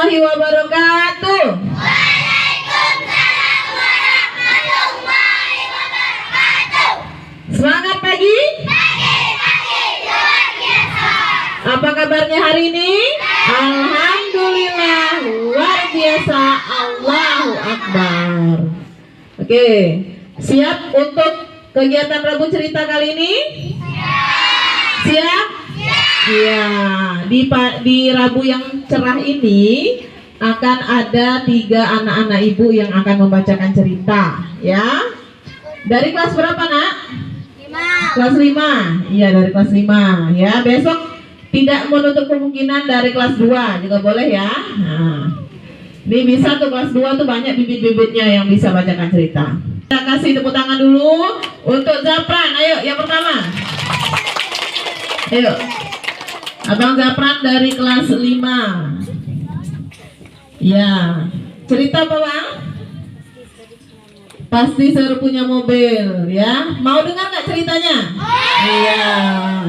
warahmatullahi wabarakatuh. Waalaikumsalam warahmatullahi wabarakatuh. Semangat pagi. Pagi luar biasa. Apa kabarnya hari ini? Alhamdulillah luar biasa. Allahu Akbar. Oke, siap untuk kegiatan Rabu Cerita kali ini? Siap? Ya, di Rabu yang cerah ini akan ada 3 anak-anak ibu yang akan membacakan cerita, ya. Dari kelas berapa, Nak? 5. Kelas 5. Iya, dari kelas 5, ya. Besok tidak menutup kemungkinan dari kelas 2 juga boleh, ya. Nah, ini bisa tuh kelas 2 tuh banyak bibit-bibitnya yang bisa bacakan cerita. Kita kasih tepuk tangan dulu untuk Zapran. Ayo, yang pertama. Ayo. Abang Zapran dari kelas 5. Ya. Cerita apa, Bang? Pasti seru punya mobil, ya. Mau dengar nggak ceritanya? Iya,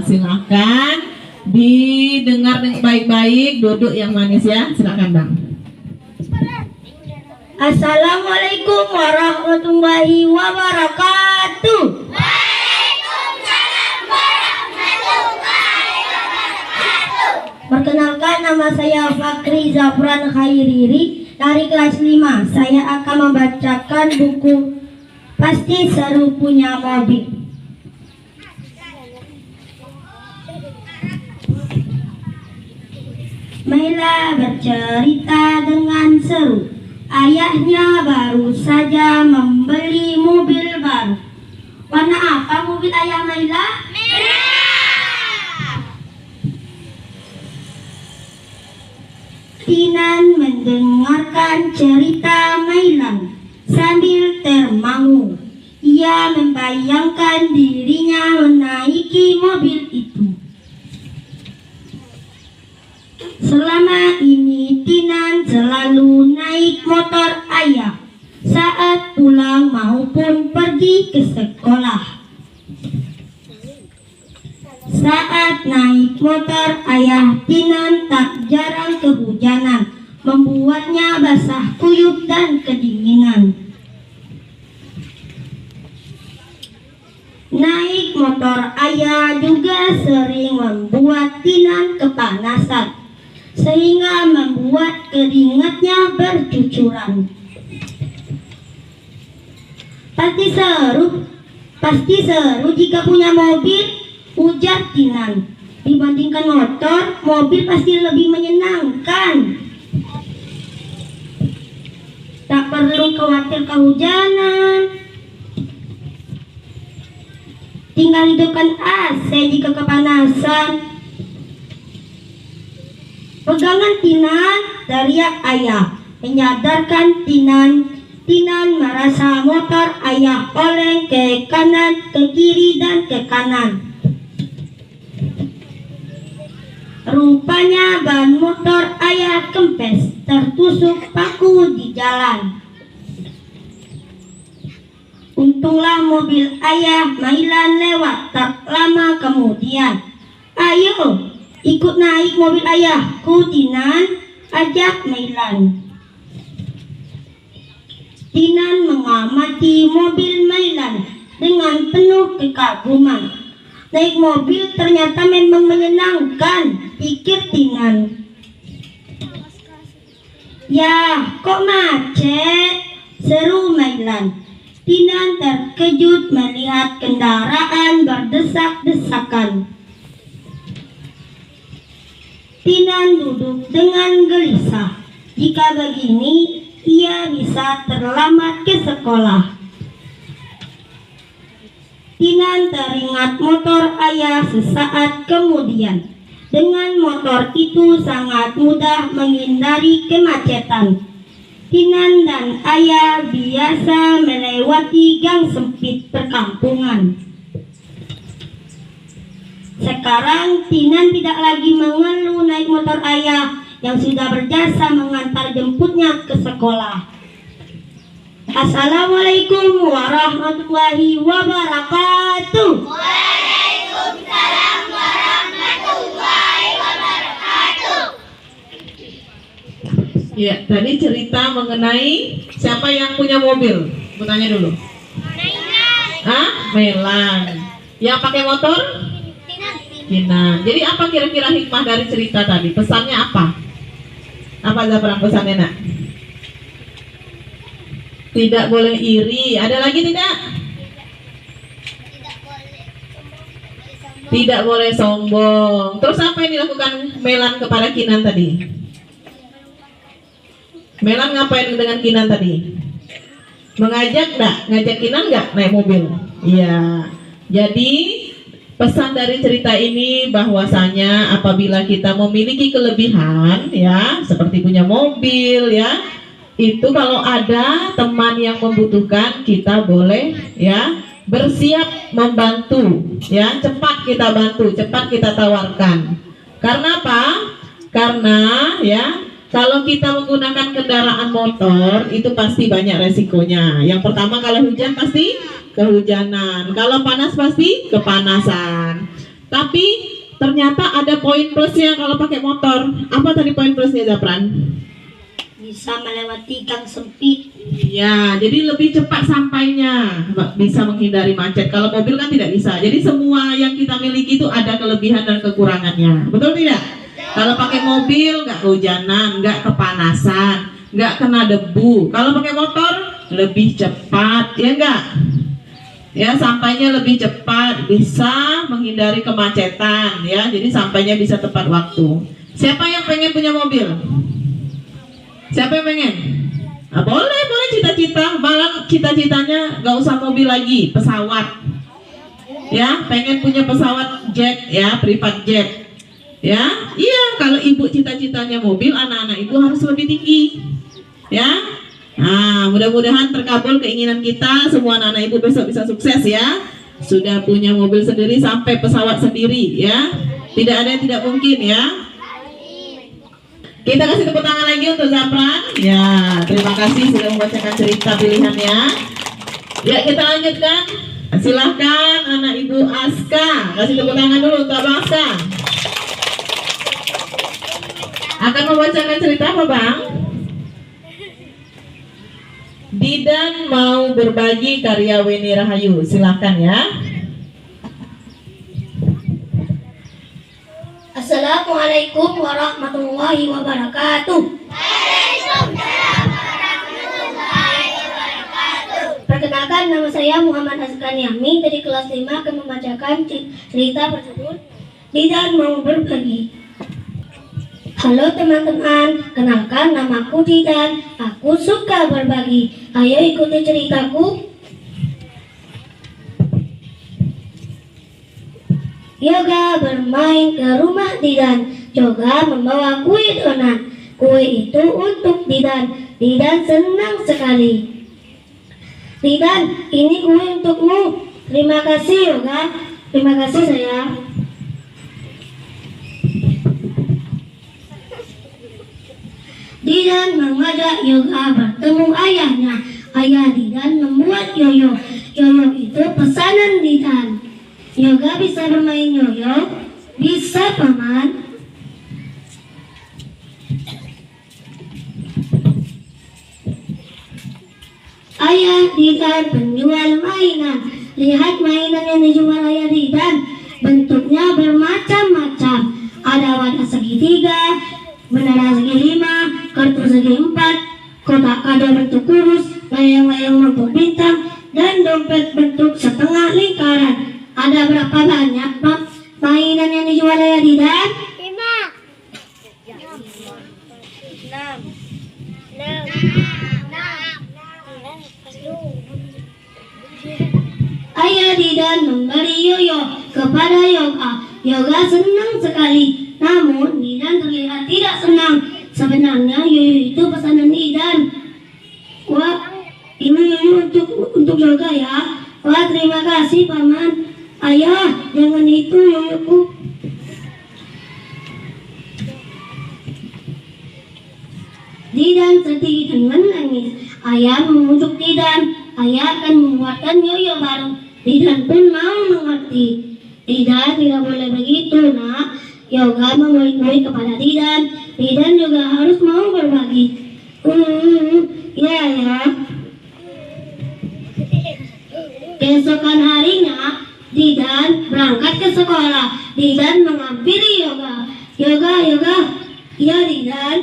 silakan didengar baik-baik, duduk yang manis ya. Silakan, Bang. Assalamualaikum warahmatullahi wabarakatuh. Perkenalkan, nama saya Fakri Zapran Khairiri dari kelas 5. Saya akan membacakan buku Pasti Seru Punya Mobil. Maila bercerita dengan seru. Ayahnya baru saja membeli mobil baru. Warna apa mobil ayah Maila? Tinan mendengarkan cerita Mailan sambil termangu. Ia membayangkan dirinya menaiki mobil itu. Selama ini Tinan selalu naik motor ayah saat pulang maupun pergi ke sekolah. Saat naik motor ayah Tinan tak jarang kehujanan, membuatnya basah kuyup dan kedinginan. Naik motor ayah juga sering membuat Tinan kepanasan, sehingga membuat keringatnya bercucuran. Pasti seru jika punya mobil, ujar Tinan. Dibandingkan motor, mobil pasti lebih menyenangkan. Tak perlu khawatir kehujanan. Tinggal hidupkan AC jika kepanasan. Pegangan Tinan, teriak ayah, menyadarkan Tinan. Tinan merasa motor ayah oleng ke kanan, ke kiri, dan ke kanan. Rupanya ban motor ayah kempes, tertusuk paku di jalan. Untunglah mobil ayah Mailan lewat tak lama kemudian. Ayo, ikut naik mobil ayahku, Tinan, ajak Mailan. Tinan mengamati mobil Mailan dengan penuh kekaguman. Naik mobil ternyata memang menyenangkan, pikir Tinan. Ya, kok macet? Seru Mailan. Tinan terkejut melihat kendaraan berdesak-desakan. Tinan duduk dengan gelisah. Jika begini, ia bisa terlambat ke sekolah. Tinan teringat motor ayah sesaat kemudian. Dengan motor itu sangat mudah menghindari kemacetan. Tinan dan ayah biasa melewati gang sempit perkampungan. Sekarang Tinan tidak lagi mengeluh naik motor ayah yang sudah berjasa mengantar jemputnya ke sekolah. Assalamualaikum warahmatullahi wabarakatuh. Waalaikumsalam warahmatullahi wabarakatuh. Ya, tadi cerita mengenai siapa yang punya mobil. Aku tanya dulu. Melan. Yang pakai motor? Kinan. Jadi apa kira-kira hikmah dari cerita tadi? Pesannya apa? Apa Zafran pesannya, Nak? Tidak boleh iri. Ada lagi tidak? Tidak boleh sombong. Terus apa yang dilakukan Melan kepada Kinan tadi? Melan ngapain dengan Kinan tadi? Mengajak enggak? Ngajak Kinan enggak naik mobil? Iya. Jadi pesan dari cerita ini bahwasanya apabila kita memiliki kelebihan ya, seperti punya mobil ya, itu kalau ada teman yang membutuhkan, kita boleh ya bersiap membantu ya, cepat kita bantu, cepat kita tawarkan. Karena apa? Karena ya kalau kita menggunakan kendaraan motor itu pasti banyak resikonya. Yang pertama, kalau hujan pasti kehujanan, kalau panas pasti kepanasan. Tapi ternyata ada poin plusnya kalau pakai motor. Apa tadi poin plusnya, Zafran? Bisa melewati gang sempit. Ya, jadi lebih cepat sampainya, bisa menghindari macet. Kalau mobil kan tidak bisa. Jadi semua yang kita miliki itu ada kelebihan dan kekurangannya. Betul tidak? Kalau pakai mobil nggak kehujanan, nggak kepanasan, nggak kena debu. Kalau pakai motor lebih cepat, ya enggak? Ya, sampainya lebih cepat, bisa menghindari kemacetan, ya. Jadi sampainya bisa tepat waktu. Siapa yang pengen punya mobil? Siapa yang pengen? Nah, boleh cita-cita, malah cita-citanya nggak usah mobil lagi, pesawat. Ya, pengen punya pesawat jet, ya, private jet. Ya, iya, kalau ibu cita-citanya mobil, anak-anak ibu harus lebih tinggi. Ya. Nah, mudah-mudahan terkabul keinginan kita, semua anak-anak ibu besok bisa sukses ya. Sudah punya mobil sendiri sampai pesawat sendiri ya. Tidak ada yang tidak mungkin ya. Kita kasih tepuk tangan lagi untuk Zafran. Ya, terima kasih sudah membacakan cerita pilihannya. Ya, kita lanjutkan. Silahkan anak ibu Aska. Kasih tepuk tangan dulu untuk Abang Aska. Akan membacakan cerita apa, Bang? Didan mau berbagi karya Weni Rahayu. Silahkan ya. Assalamualaikum warahmatullahi wabarakatuh. Perkenalkan, nama saya Muhammad Haskan Yami dari kelas 5 akan membacakan cerita berjudul Didan Mau Berbagi. Halo teman-teman, kenalkan namaku Didan. Aku suka berbagi. Ayo ikuti ceritaku. Yoga bermain ke rumah Didan. Yoga membawa kue donat. Kue itu untuk Didan. Didan senang sekali. Didan, ini kue untukmu. Terima kasih Yoga. Terima kasih sayang. Didan mengajak Yoga bertemu ayahnya. Ayah Didan membuat yoyo. Yoyo itu pesanan Didan. Yoga bisa bermain yoyo? Bisa, Paman. Ayah Didan penjual mainan. Lihat mainan yang dijual ayah Didan. Bentuknya bermacam-macam. Ada wadah segitiga, menara segi 5, kartu segi 4, kotak kado bentuk kurus, layang-layang bentuk bintang, dan dompet bentuk setengah lingkaran. Ada berapa banyak, Pak, mainan yang dijual ayah Didan? 5. Ayah Didan memberi yoyo kepada Yoga. Yoga senang sekali. Namun Didan terlihat tidak senang. Sebenarnya yoyo itu pesanan Didan. Wah, ini yoyo untuk Yoga ya. Wah, terima kasih Paman. Ayah, jangan itu yoyoku. Didan sedih dan menangis. Ayah memujuk Didan. Ayah akan membuatkan yoyo baru. Didan pun mau mengerti. Didan tidak boleh begitu, nak. Yoga memberi kue kepada Didan. Didan juga harus mau berbagi. Ya ya. Keesokan harinya, Didan berangkat ke sekolah. Didan menghampiri Yoga. Yoga. Ya Didan.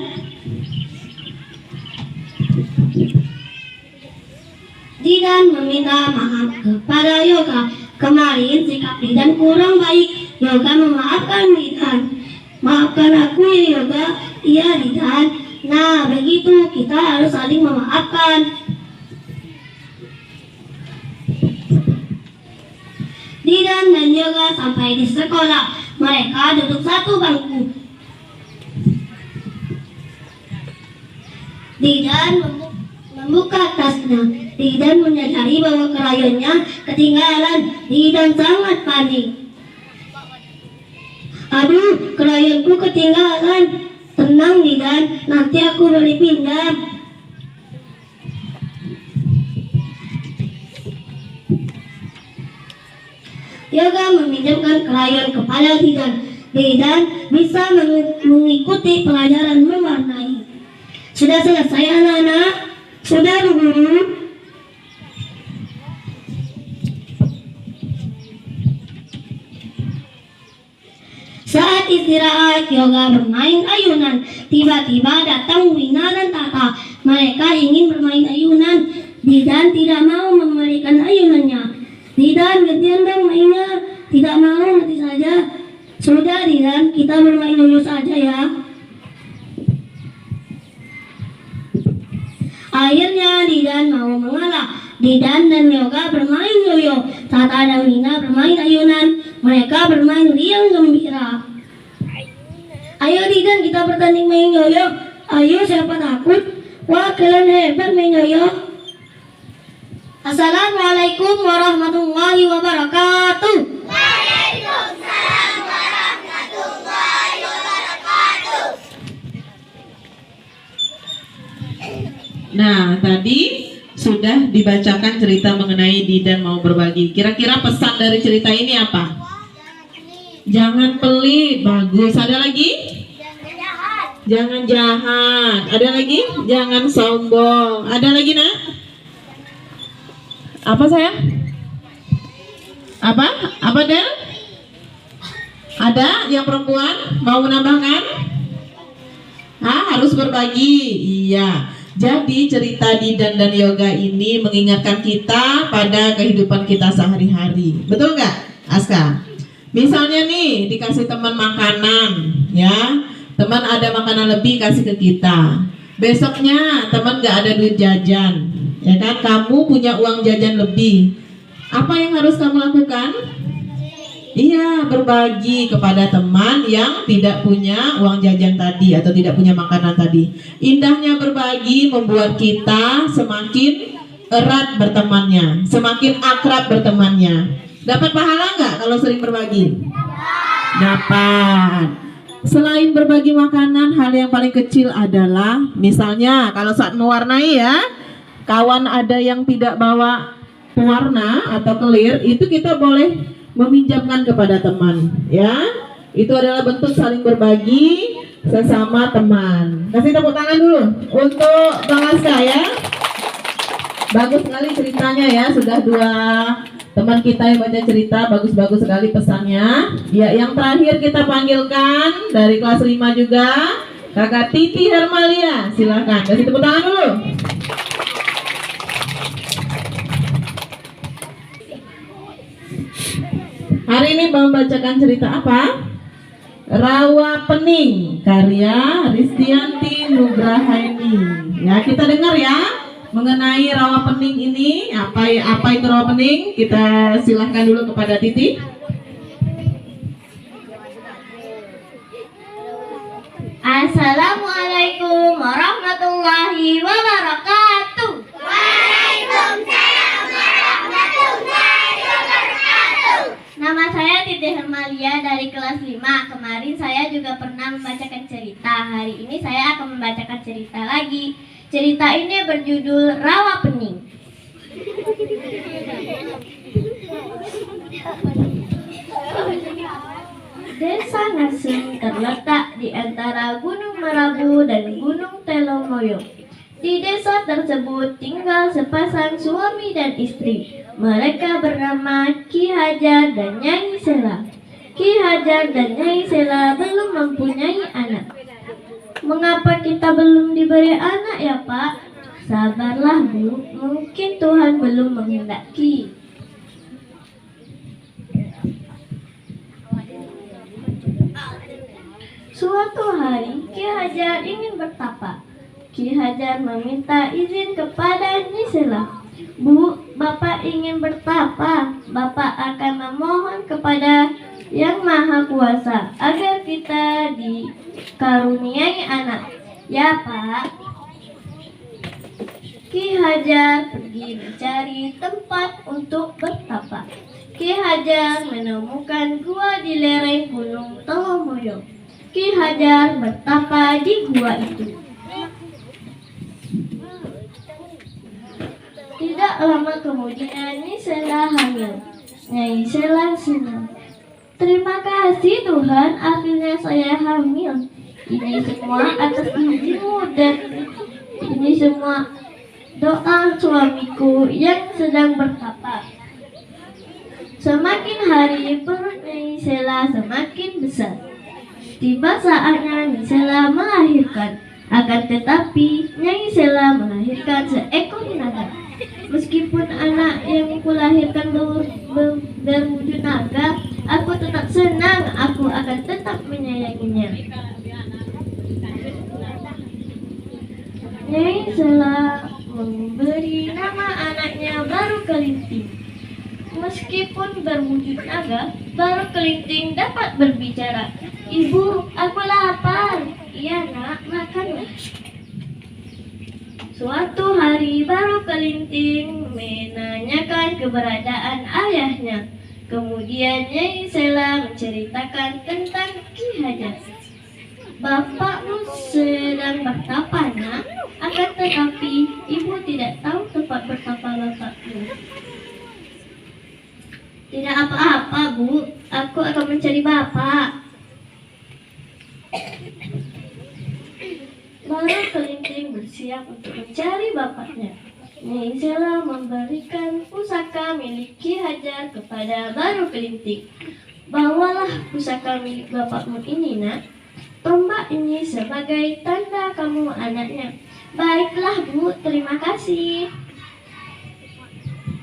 Didan meminta maaf kepada Yoga. Kemarin sikap Didan kurang baik. Yoga memaafkan Didan. Maafkan aku ya Yoga. Iya Didan. Nah begitu kita harus saling memaafkan. Didan dan Yoga sampai di sekolah. Mereka duduk satu bangku. Didan membuka tasnya. Didan menyadari bahwa krayonnya ketinggalan. Didan sangat panik. Aduh, krayonku ketinggalan. Tenang Didan, nanti aku boleh pinjam. Yoga meminjamkan krayon kepada Didan. Didan bisa mengikuti pelajaran mewarnai. Sudah selesai anak-anak? Sudah Bu Guru? Saat istirahat, Yoga bermain ayunan. Tiba-tiba datang Wina dan Tata. Mereka ingin bermain ayunan. Didan tidak mau memberikan ayunannya. Didan, gantian dong mainnya. Tidak mau, nanti saja. Sudah Didan, kita bermain yoyo saja ya. Akhirnya Didan mau mengalah. Didan dan Yoga bermain yoyo. Tata dan Wina bermain ayunan. Mereka bermain riang gembira. Ayo Didan, kita bertanding main yoyo. Ayo, siapa takut? Wah, kalian hebat main yoyo. Assalamualaikum warahmatullahi wabarakatuh. Waalaikumsalam warahmatullahi wabarakatuh. Nah, tadi sudah dibacakan cerita mengenai Didan mau berbagi. Kira-kira pesan dari cerita ini apa? Jangan pelit. Bagus. Ada lagi? Jangan jahat. Ada lagi? Jangan sombong. Ada lagi nak? Apa sayang? Apa Del? Ada yang perempuan mau menambahkan? Harus berbagi. Iya. Jadi cerita Didan dan Yoga ini mengingatkan kita pada kehidupan kita sehari-hari. Betul nggak, Aska? Misalnya nih dikasih teman makanan, ya, teman ada makanan lebih kasih ke kita. Besoknya teman nggak ada duit jajan, ya kan? Kamu punya uang jajan lebih. Apa yang harus kamu lakukan? Iya, berbagi kepada teman yang tidak punya uang jajan tadi atau tidak punya makanan tadi. Indahnya berbagi membuat kita semakin erat bertemannya, semakin akrab bertemannya. Dapat pahala nggak kalau sering berbagi? Dapat. Selain berbagi makanan, hal yang paling kecil adalah misalnya kalau saat mewarnai ya, kawan ada yang tidak bawa pewarna atau kelir, itu kita boleh meminjamkan kepada teman, ya. Itu adalah bentuk saling berbagi sesama teman. Kasih tepuk tangan dulu untuk Bang Aska ya. Bagus sekali ceritanya ya, sudah 2 teman kita yang baca cerita, bagus-bagus sekali pesannya. Ya, yang terakhir kita panggilkan dari kelas 5 juga, Kakak Titi Hermalia. Silakan, kasih tepuk tangan dulu. Hari ini mau membacakan cerita apa? Rawa Pening, karya Ristianti Nugrahaini. Ya, kita dengar ya mengenai rawa pening ini. Apa itu rawa pening? Kita silahkan dulu kepada Titi. Assalamualaikum warahmatullahi wabarakatuh. Waalaikumsalam warahmatullahi wabarakatuh. Nama saya Titi Hermalia dari kelas 5. Kemarin saya juga pernah membacakan cerita. Hari ini saya akan membacakan cerita lagi. Cerita ini berjudul Rawa Pening. Desa Ngasem terletak di antara Gunung Merabu dan Gunung Telomoyo. Di desa tersebut tinggal sepasang suami dan istri. Mereka bernama Ki Hajar dan Nyai Sela. Ki Hajar dan Nyai Sela belum mempunyai anak. Mengapa kita belum diberi anak ya Pak? Sabarlah Bu, mungkin Tuhan belum menghendaki. Suatu hari Ki Hajar ingin bertapa. Ki Hajar meminta izin kepada Nyai Sela. Bu, Bapak ingin bertapa. Bapak akan memohon kepada Yang Maha Kuasa agar kita dikaruniai anak. Ya Pak. Ki Hajar pergi mencari tempat untuk bertapa. Ki Hajar menemukan gua di lereng Gunung Telomoyo. Ki Hajar bertapa di gua itu. Tidak lama kemudian Nyai Sela hamil. Nyai Sela senang. Terima kasih Tuhan, akhirnya saya hamil. Ini semua atas izinmu dan ini semua doa suamiku yang sedang bertapa. Semakin hari perut Nyai Sela semakin besar. Tiba saatnya Nyai Sela melahirkan. Akan tetapi Nyai Sela melahirkan seekor naga. Meskipun anak yang kulahirkan berwujud naga, aku tetap senang. Aku akan tetap menyayanginya. Nyai Sela memberi nama anaknya Baru Kelinting. Meskipun berwujud naga, Baru Kelinting dapat berbicara. Ibu, aku lapar. Iya nak, makanlah. Suatu hari Baru Kelinting menanyakan keberadaan ayahnya. Kemudian Nyai Sela menceritakan tentang Ki Hajar. Bapakmu sedang bertapa nak, akan tetapi ibu tidak tahu tempat bertapa bapakmu. Tidak apa-apa Bu, aku akan mencari bapak. Baru Kelinting bersiap untuk mencari bapaknya. Nyai Sela memberikan pusaka milik Ki Hajar kepada Baru Kelinting. Bawalah pusaka milik bapakmu ini nak. Tombak ini sebagai tanda kamu anaknya. Baiklah Bu, terima kasih.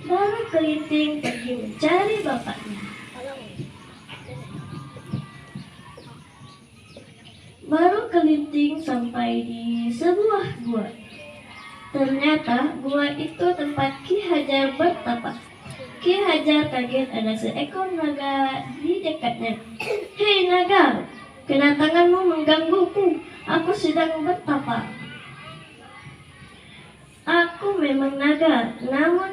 Baru Kelinting pergi mencari bapaknya. Baru Kelinting sampai di sebuah gua. Ternyata gua itu tempat Ki Hajar bertapa. Ki Hajar kaget ada seekor naga di dekatnya. Hei naga, kedatanganmu menggangguku. Aku sedang bertapa. Aku memang naga, namun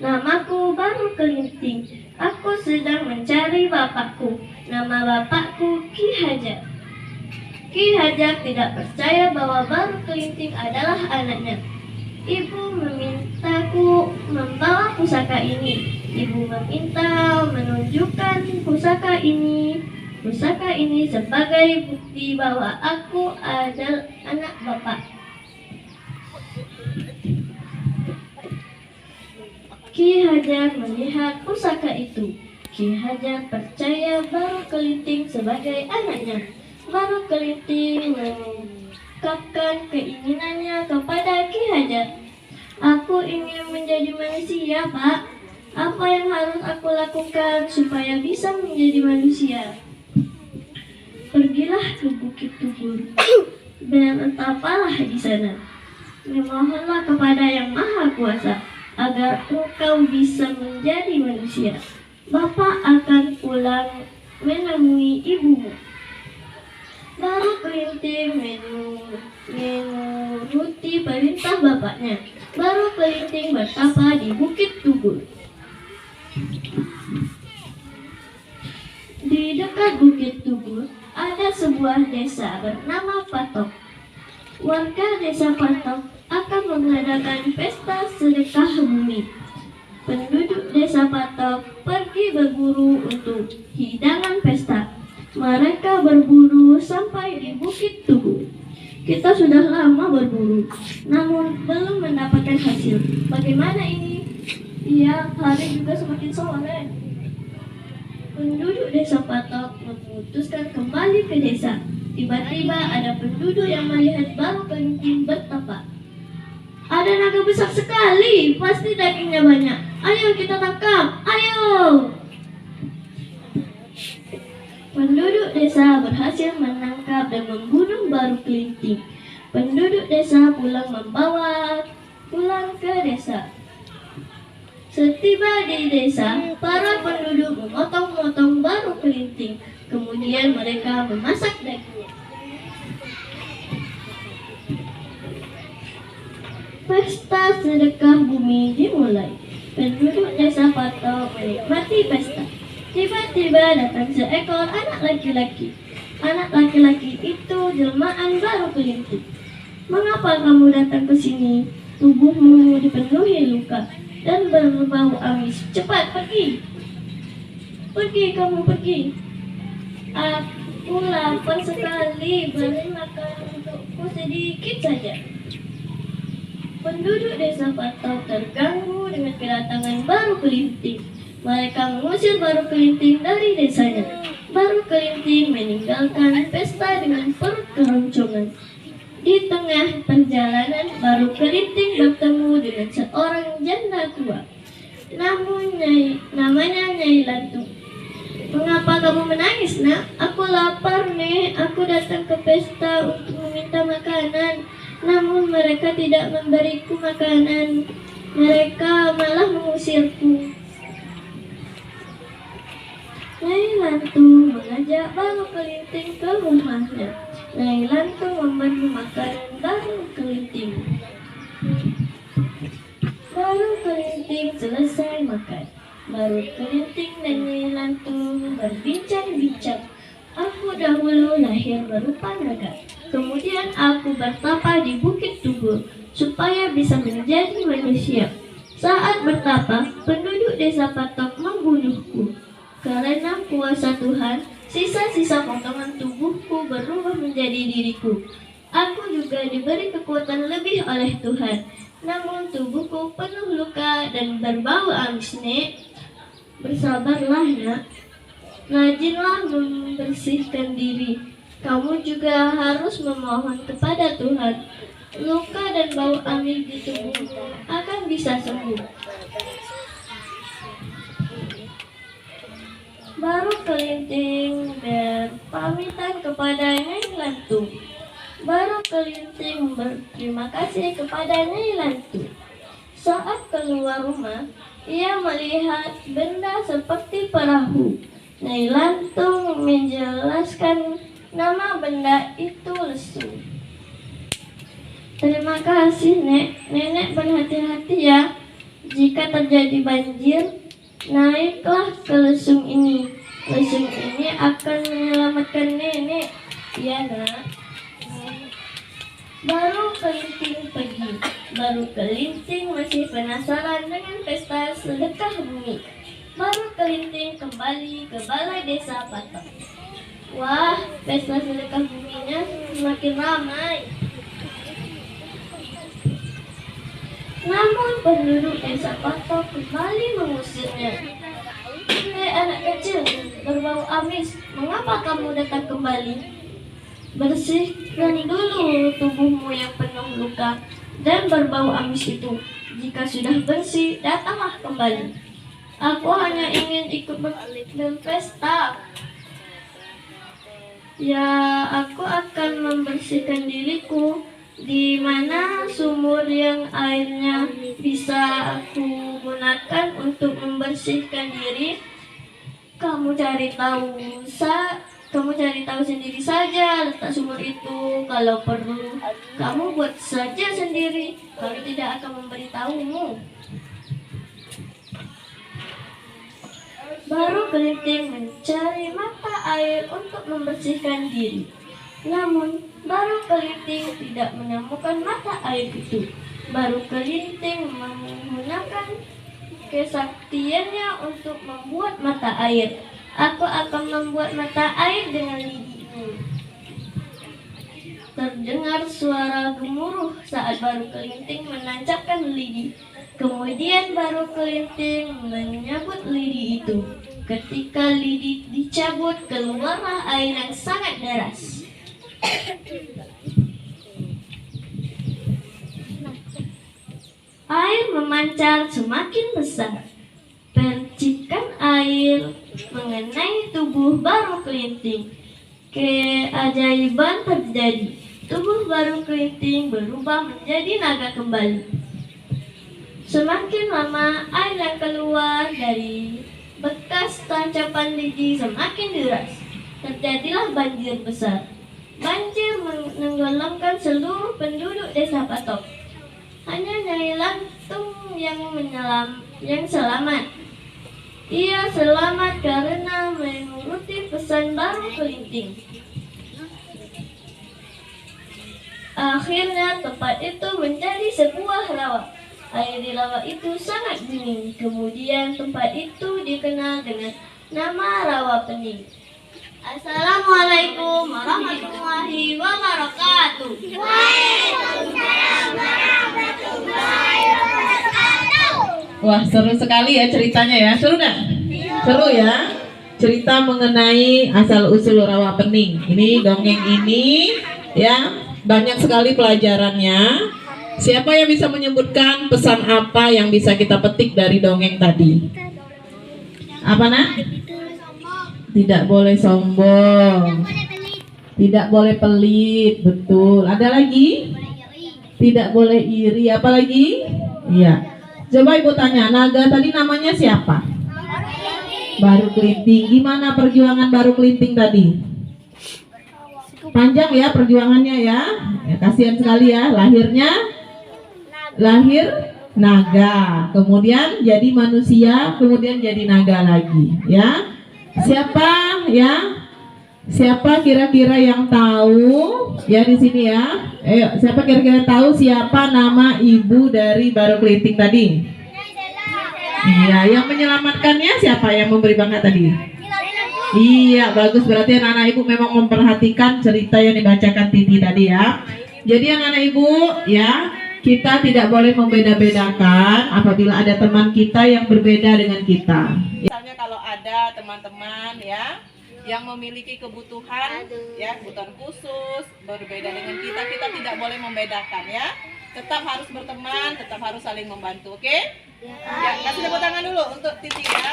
namaku Baru Kelinting. Aku sedang mencari bapakku. Nama bapakku Ki Hajar. Ki Hajar tidak percaya bahwa Baru Kelinting adalah anaknya. Ibu memintaku membawa pusaka ini. Ibu meminta menunjukkan pusaka ini. Pusaka ini sebagai bukti bahwa aku adalah anak bapak. Ki Hajar melihat pusaka itu. Ki Hajar percaya Baru Kelinting sebagai anaknya. Baru Kelinting mengungkapkan keinginannya kepada Ki Hajar. Aku ingin menjadi manusia, Pak. Apa yang harus aku lakukan supaya bisa menjadi manusia? Pergilah ke Bukit Tugur dan bertapalah di sana. Memohonlah kepada Yang Maha Kuasa agar engkau bisa menjadi manusia. Bapak akan pulang menemui ibumu. Baru Kelinting menuruti perintah bapaknya. Baru Kelinting bertapa di Bukit Tugur. Di dekat Bukit Tugur ada sebuah desa bernama Patok. Warga desa Patok akan mengadakan pesta sedekah bumi. Penduduk desa Patok pergi berburu untuk hidangan pesta. Mereka berburu sampai di Bukit Tugur. Kita sudah lama berburu, namun belum mendapatkan hasil. Bagaimana ini? Iya, hari juga semakin sore. Penduduk desa Patok memutuskan kembali ke desa. Tiba-tiba ada penduduk yang melihat baru kelinting bertapa. Ada naga besar sekali, pasti dagingnya banyak. Ayo kita tangkap, ayo! Penduduk desa berhasil menangkap dan membunuh baru kelinting. Penduduk desa pulang ke desa. Setiba di desa, para penduduk memotong-motong baru kelinting. Kemudian mereka memasak dagingnya. Pesta sedekah bumi dimulai. Penduduk desa Patok menikmati pesta. Tiba-tiba datang seekor anak laki-laki. Anak laki-laki itu jelmaan baru kelinting. Mengapa kamu datang ke sini? Tubuhmu dipenuhi luka dan berbau amis. Cepat pergi. Pergi, kamu pergi. Aku lapar sekali. Beri makan untukku sedikit saja. Penduduk desa Patok terganggu dengan kedatangan baru kelinting. Mereka mengusir baru kelinting dari desanya. Baru kelinting meninggalkan pesta dengan perut keroncongan. Di tengah perjalanan, baru kelinting bertemu dengan seorang janda tua. Namanya Nyai Lantung. Mengapa kamu menangis, nak? Aku lapar, Nek. Aku datang ke pesta untuk meminta makanan. Namun mereka tidak memberiku makanan. Mereka malah mengusirku. Nyai Lantung mengajak baru kelinting ke rumahnya. Nyai Lantung memberi makanan baru kelinting. Baru kelinting selesai makan. Baru kelinting dan Nyai Lantung berbincang-bincang. Aku dahulu lahir berupa naga. Kemudian aku bertapa di Bukit Tugur supaya bisa menjadi manusia. Saat bertapa, penduduk desa Patok membunuhku. Karena kuasa Tuhan, sisa-sisa potongan tubuhku berubah menjadi diriku. Aku juga diberi kekuatan lebih oleh Tuhan. Namun tubuhku penuh luka dan berbau amis, Nek. Bersabarlah, nak. Rajinlah membersihkan diri. Kamu juga harus memohon kepada Tuhan. Luka dan bau amis di tubuhmu akan bisa sembuh. Baru kelinting berpamitan kepada Nyai Lantung. Baru kelinting berterima kasih kepada Nyai Lantung. Saat keluar rumah, ia melihat benda seperti perahu. Nyai Lantung menjelaskan nama benda itu lesu. Terima kasih, Nek. Nenek berhati-hati ya. Jika terjadi banjir, naiklah ke lesung ini. Lesung ini akan menyelamatkan nenek. Iya, nak. Baru kelinting pergi. Baru kelinting masih penasaran dengan pesta sedekah bumi. Baru kelinting kembali ke balai desa Patok. Wah, pesta sedekah buminya semakin ramai. Namun penduduk desa Patok kembali mengusirnya. Hei anak kecil, berbau amis, mengapa kamu datang kembali? Bersihkan dulu tubuhmu yang penuh luka dan berbau amis itu. Jika sudah bersih, datanglah kembali. Aku hanya ingin ikut berpesta. Ya, aku akan membersihkan diriku. Di mana sumur yang airnya bisa aku gunakan untuk membersihkan diri? Kamu cari tahu sendiri saja letak sumur itu. Kalau perlu, kamu buat saja sendiri. Kami tidak akan memberitahumu. Baru kelinting mencari mata air untuk membersihkan diri. Namun, baru kelinting tidak menemukan mata air itu. Baru kelinting menggunakan kesaktiannya untuk membuat mata air. Aku akan membuat mata air dengan gigiku. Terdengar suara gemuruh saat baru kelinting menancapkan lidi. Kemudian baru kelinting menyabut lidi itu. Ketika lidi dicabut, keluarlah air yang sangat deras. Air memancar semakin besar. Percikan air mengenai tubuh baru kelinting. Keajaiban terjadi. Tubuh baru kelinting berubah menjadi naga kembali. Semakin lama air yang keluar dari bekas tancapan lidi semakin deras. Terjadilah banjir besar. Banjir menenggelamkan seluruh penduduk desa Patok. Hanya Nyai Lantung yang selamat. Ia selamat karena menuruti pesan baru kelinting. Akhirnya tempat itu menjadi sebuah rawa. Air di rawa itu sangat dingin. Kemudian tempat itu dikenal dengan nama Rawa Pening. Assalamualaikum warahmatullahi wabarakatuh. Waalaikumsalam warahmatullahi wabarakatuh. Wah, seru sekali ya ceritanya ya. Seru nggak? Seru ya. Cerita mengenai asal-usul Rawa Pening. Ini dongeng ini ya banyak sekali pelajarannya. Siapa yang bisa menyebutkan pesan apa yang bisa kita petik dari dongeng tadi? Apa nak? Tidak boleh sombong. Tidak boleh pelit. Betul. Ada lagi? Tidak boleh iri. Apa lagi? Iya. Coba ibu tanya, naga tadi namanya siapa? Baru Kelinting. Gimana perjuangan Baru Kelinting tadi? Panjang ya perjuangannya ya. Kasihan sekali ya. Lahir naga, kemudian jadi manusia, kemudian jadi naga lagi ya. Siapa kira-kira yang tahu ya di sini ya? Ayo, siapa kira-kira tahu siapa nama ibu dari Baru Kelinting tadi? Iya, yang menyelamatkannya siapa yang memberi bakat tadi? Iya, bagus, berarti anak-anak ibu memang memperhatikan cerita yang dibacakan Titi tadi ya. Jadi anak-anak ibu ya, kita tidak boleh membeda-bedakan apabila ada teman kita yang berbeda dengan kita. Misalnya kalau ada teman-teman ya yang memiliki kebutuhan khusus berbeda dengan kita tidak boleh membedakan ya. Tetap harus berteman, tetap harus saling membantu, oke? Ya, kasih tepuk tangan dulu untuk Titi ya.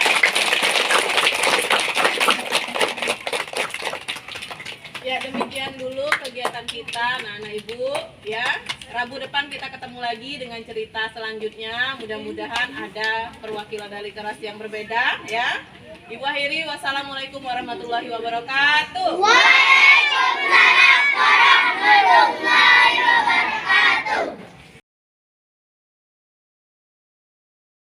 Ya, demikian dulu kegiatan kita, anak-anak ibu ya. Rabu depan kita ketemu lagi dengan cerita selanjutnya. Mudah-mudahan ada perwakilan dari kelas yang berbeda ya. Ibu akhiri, wassalamualaikum warahmatullahi wabarakatuh. Waalaikumsalam warahmatullahi wabarakatuh.